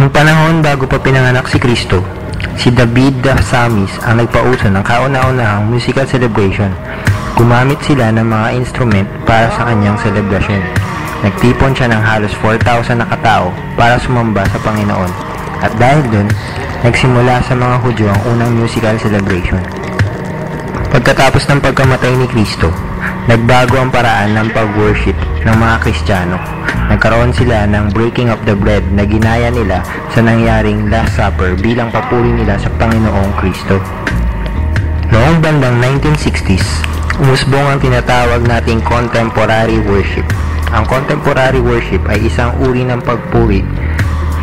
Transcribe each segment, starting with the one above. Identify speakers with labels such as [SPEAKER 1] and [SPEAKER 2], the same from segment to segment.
[SPEAKER 1] Noong panahon bago pa pinanganak si Kristo, si David the Psalmist ang nagpauso ng kauna-unahang musical celebration. Gumamit sila ng mga instrument para sa kanyang selebrasyon. Nagtipon siya ng halos 4,000 na katao para sumamba sa Panginoon. At dahil dun, nagsimula sa mga Hudyo ang unang musical celebration. Pagkatapos ng pagkamatay ni Kristo, nagbago ang paraan ng pag-worship ng mga Kristiyano. Nagkaroon sila ng breaking of the bread na ginaya nila sa nangyaring Last Supper bilang papuri nila sa Panginoong Kristo. Noong bandang 1960s, umusbong ang tinatawag nating contemporary worship. Ang contemporary worship ay isang uri ng pagpuri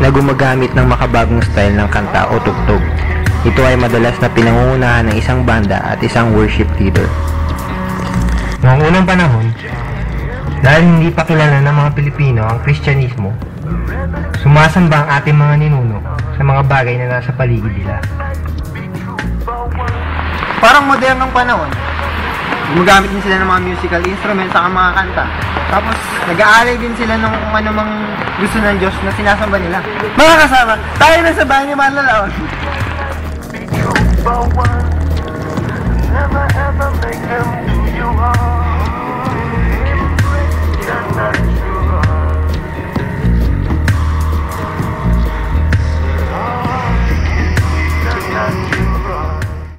[SPEAKER 1] na gumagamit ng makabagong style ng kanta o tugtog. Ito ay madalas na pinangungunahan ng isang banda at isang worship leader. Noong unang panahon, dahil hindi pa kilala ng mga Pilipino ang Kristyanismo, sumasamba ang ating mga ninuno sa mga bagay na nasa paligid nila.
[SPEAKER 2] Parang modernong panahon, gumagamit din sila ng mga musical instruments sa mga kanta. Tapos, nag-aalay din sila ng kung anumang gusto ng Diyos na sinasamba nila. Mga kasama, tayo na sa bahay ni Manlalaon.